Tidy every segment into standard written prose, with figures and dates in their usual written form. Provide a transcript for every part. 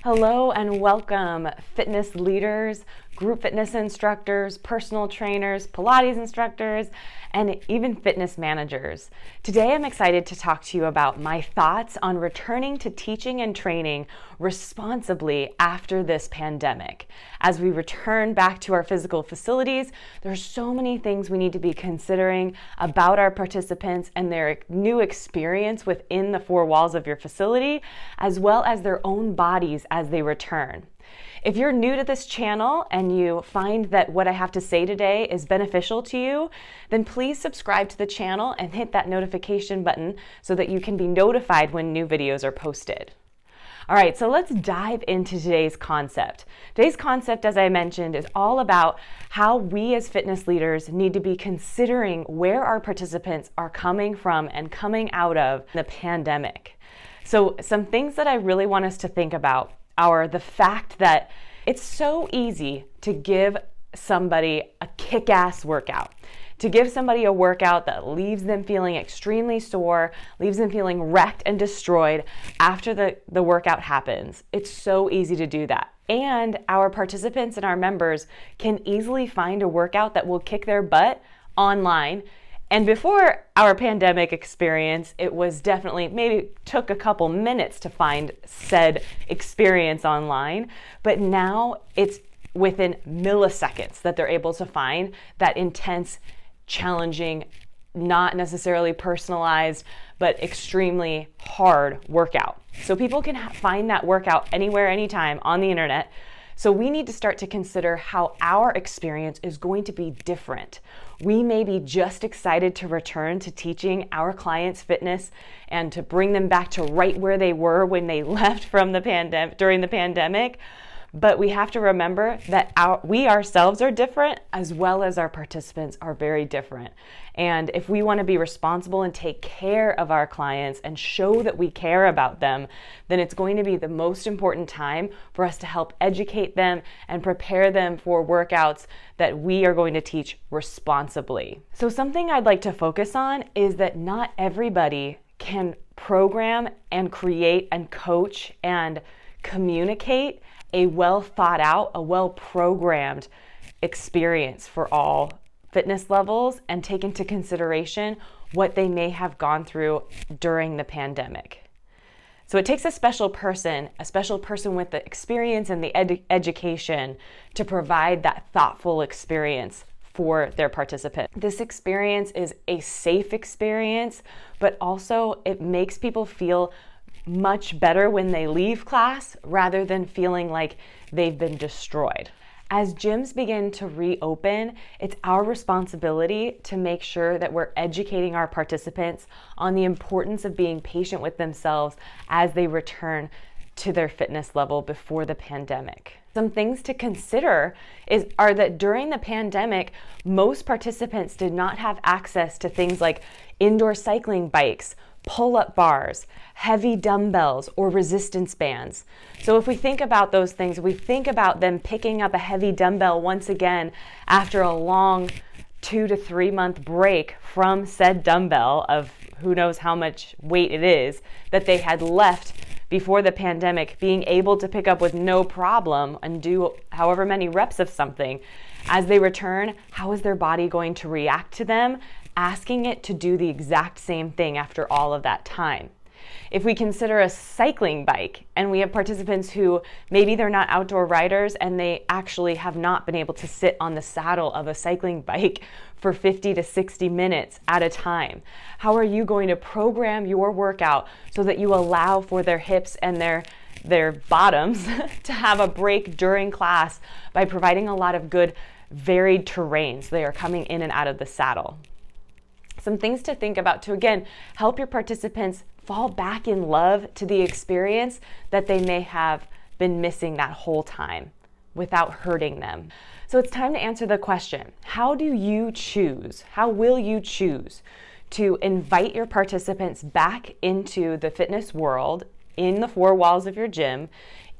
Hello and welcome, fitness leaders, group fitness instructors, personal trainers, Pilates instructors, and even fitness managers. Today I'm excited to talk to you about my thoughts on returning to teaching and training responsibly after this pandemic. As we return back to our physical facilities, there's so many things we need to be considering about our participants and their new experience within the four walls of your facility, as well as their own bodies as they return. If you're new to this channel and you find that what I have to say today is beneficial to you, then please subscribe to the channel and hit that notification button so that you can be notified when new videos are posted. All right, so let's dive into today's concept. Today's concept, as I mentioned, is all about how we as fitness leaders need to be considering where our participants are coming from and coming out of the pandemic. So some things that I really want us to think about are the fact that it's so easy to give somebody a kick-ass workout, to give somebody a workout that leaves them feeling extremely sore, leaves them feeling wrecked and destroyed after the workout happens. It's so easy to do that. And our participants and our members can easily find a workout that will kick their butt online. And before our pandemic experience, it was definitely, maybe took a couple minutes to find said experience online, but now it's within milliseconds that they're able to find that intense, challenging, not necessarily personalized, but extremely hard workout. So people can find that workout anywhere, anytime on the internet. So we need to start to consider how our experience is going to be different. We may be just excited to return to teaching our clients fitness and to bring them back to right where they were when they left from the pandemic, during the pandemic. But we have to remember that we ourselves are different, as well as our participants are very different. And if we want to be responsible and take care of our clients and show that we care about them, then it's going to be the most important time for us to help educate them and prepare them for workouts that we are going to teach responsibly. So something I'd like to focus on is that not everybody can program and create and coach and communicate a well thought out, a well programmed experience for all fitness levels and take into consideration what they may have gone through during the pandemic. So it takes a special person with the experience and the education to provide that thoughtful experience for their participant. This experience is a safe experience, but also it makes people feel much better when they leave class rather than feeling like they've been destroyed. As gyms begin to reopen, it's our responsibility to make sure that we're educating our participants on the importance of being patient with themselves as they return to their fitness level before the pandemic. Some things to consider are that during the pandemic, most participants did not have access to things like indoor cycling bikes, pull-up bars, heavy dumbbells, or resistance bands. So if we think about those things, we think about them picking up a heavy dumbbell once again after a long 2 to 3 month break from said dumbbell of who knows how much weight it is that they had left before the pandemic, being able to pick up with no problem and do however many reps of something. As they return, how is their body going to react to them? Asking it to do the exact same thing after all of that time. If we consider a cycling bike and we have participants who maybe they're not outdoor riders and they actually have not been able to sit on the saddle of a cycling bike for 50 to 60 minutes at a time, how are you going to program your workout so that you allow for their hips and their bottoms to have a break during class by providing a lot of good varied terrains? They are coming in and out of the saddle. Some things to think about to, again, help your participants fall back in love to the experience that they may have been missing that whole time without hurting them. So it's time to answer the question, how will you choose to invite your participants back into the fitness world in the four walls of your gym,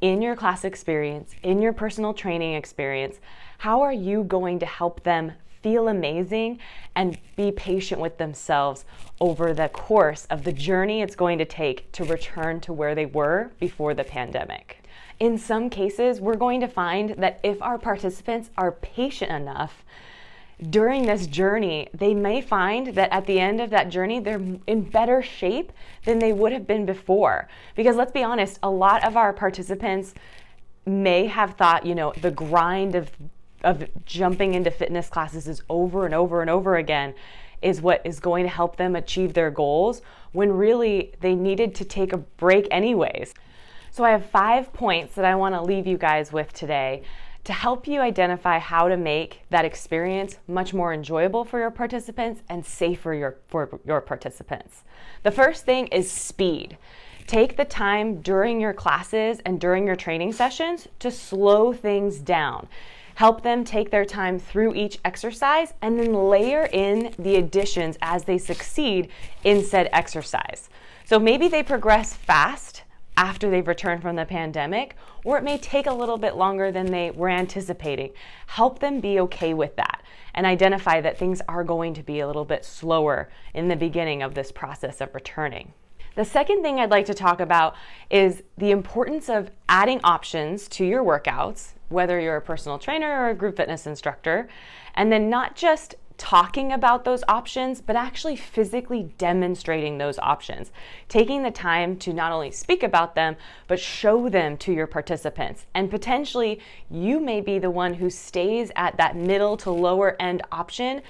in your class experience, in your personal training experience? How are you going to help them feel amazing and be patient with themselves over the course of the journey it's going to take to return to where they were before the pandemic? In some cases, we're going to find that if our participants are patient enough during this journey, they may find that at the end of that journey, they're in better shape than they would have been before. Because let's be honest, a lot of our participants may have thought, the grind of jumping into fitness classes is over and over and over again is what is going to help them achieve their goals, when really they needed to take a break anyways. So I have 5 points that I want to leave you guys with today to help you identify how to make that experience much more enjoyable for your participants and safer for your participants. The first thing is speed. Take the time during your classes and during your training sessions to slow things down. Help them take their time through each exercise and then layer in the additions as they succeed in said exercise. So maybe they progress fast after they've returned from the pandemic, or it may take a little bit longer than they were anticipating. Help them be okay with that and identify that things are going to be a little bit slower in the beginning of this process of returning. The second thing I'd like to talk about is the importance of adding options to your workouts, whether you're a personal trainer or a group fitness instructor, and then not just talking about those options, but actually physically demonstrating those options. Taking the time to not only speak about them, but show them to your participants. And potentially, you may be the one who stays at that middle to lower end option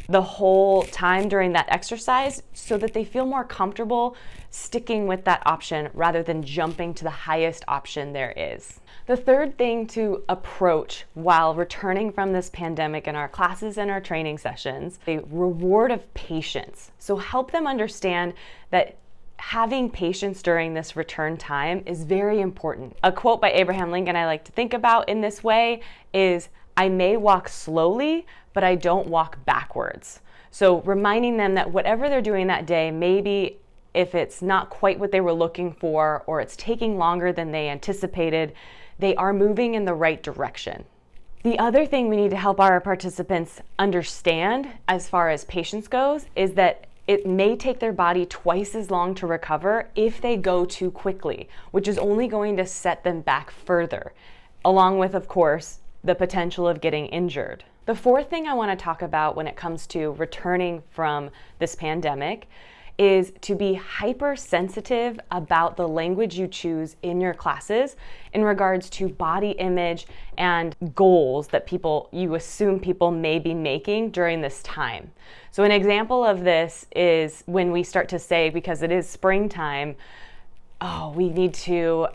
the whole time during that exercise so that they feel more comfortable sticking with that option rather than jumping to the highest option there is. The third thing to approach while returning from this pandemic in our classes and our training sessions, a reward of patience. So help them understand that having patience during this return time is very important. A quote by Abraham Lincoln I like to think about in this way is, "I may walk slowly, but I don't walk backwards." So reminding them that whatever they're doing that day, maybe if it's not quite what they were looking for or it's taking longer than they anticipated, they are moving in the right direction. The other thing we need to help our participants understand as far as patience goes is that it may take their body twice as long to recover if they go too quickly, which is only going to set them back further, along with, of course, the potential of getting injured. The fourth thing I want to talk about when it comes to returning from this pandemic is to be hypersensitive about the language you choose in your classes in regards to body image and goals that you assume people may be making during this time. So an example of this is when we start to say, because it is springtime, oh, we need to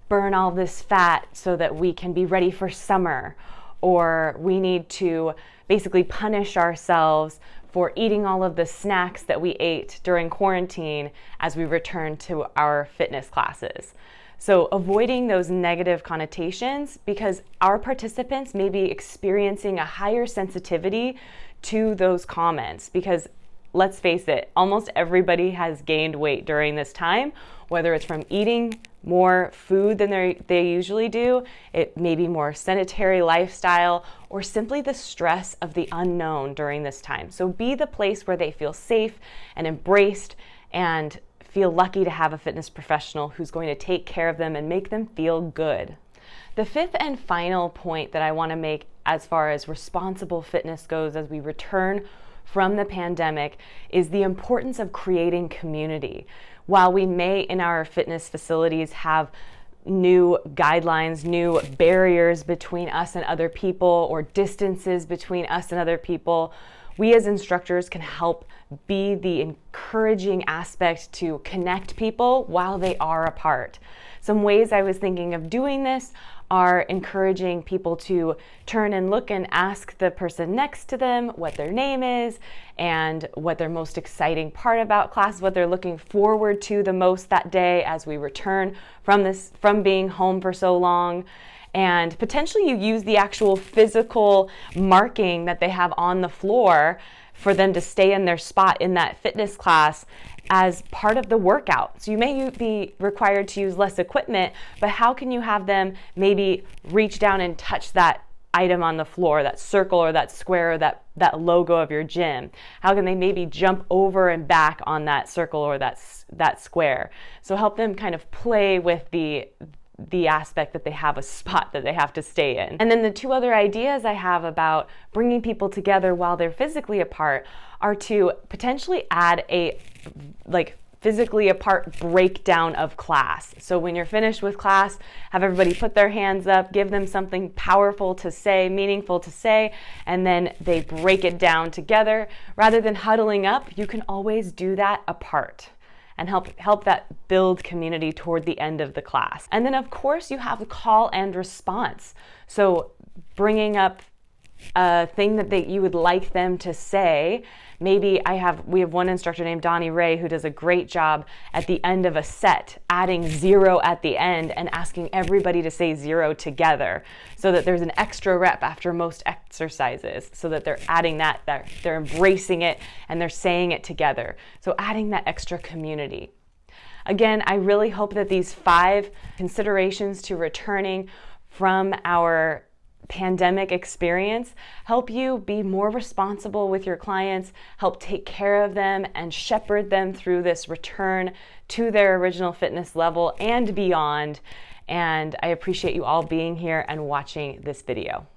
burn all this fat so that we can be ready for summer, or we need to basically punish ourselves for eating all of the snacks that we ate during quarantine as we return to our fitness classes. So avoiding those negative connotations, because our participants may be experiencing a higher sensitivity to those comments, because let's face it, almost everybody has gained weight during this time, whether it's from eating more food than they usually do, it may be more sedentary lifestyle, or simply the stress of the unknown during this time. So be the place where they feel safe and embraced and feel lucky to have a fitness professional who's going to take care of them and make them feel good. The fifth and final point that I want to make as far as responsible fitness goes as we return from the pandemic is the importance of creating community. While we may in our fitness facilities have new guidelines, new barriers between us and other people, or distances between us and other people, we as instructors can help be the encouraging aspect to connect people while they are apart. Some ways I was thinking of doing this are encouraging people to turn and look and ask the person next to them what their name is and what their most exciting part about class, what they're looking forward to the most that day as we return from being home for so long. And potentially you use the actual physical marking that they have on the floor for them to stay in their spot in that fitness class as part of the workout. So you may be required to use less equipment, but how can you have them maybe reach down and touch that item on the floor, that circle or that square or that logo of your gym? How can they maybe jump over and back on that circle or that square? So help them kind of play with the aspect that they have a spot that they have to stay in. And then the two other ideas I have about bringing people together while they're physically apart are to potentially add a physically apart breakdown of class. So when you're finished with class, have everybody put their hands up, give them something powerful to say, meaningful to say, and then they break it down together. Rather than huddling up, you can always do that apart and help that build community toward the end of the class. And then of course you have the call and response. So bringing up a thing that you would like them to say. Maybe we have one instructor named Donnie Ray who does a great job at the end of a set, adding 0 at the end and asking everybody to say 0 together, so that there's an extra rep after most exercises, so that they're adding that they're embracing it and they're saying it together. So adding that extra community. Again, I really hope that these 5 considerations to returning from our pandemic experience help you be more responsible with your clients, help take care of them and shepherd them through this return to their original fitness level and beyond. And I appreciate you all being here and watching this video.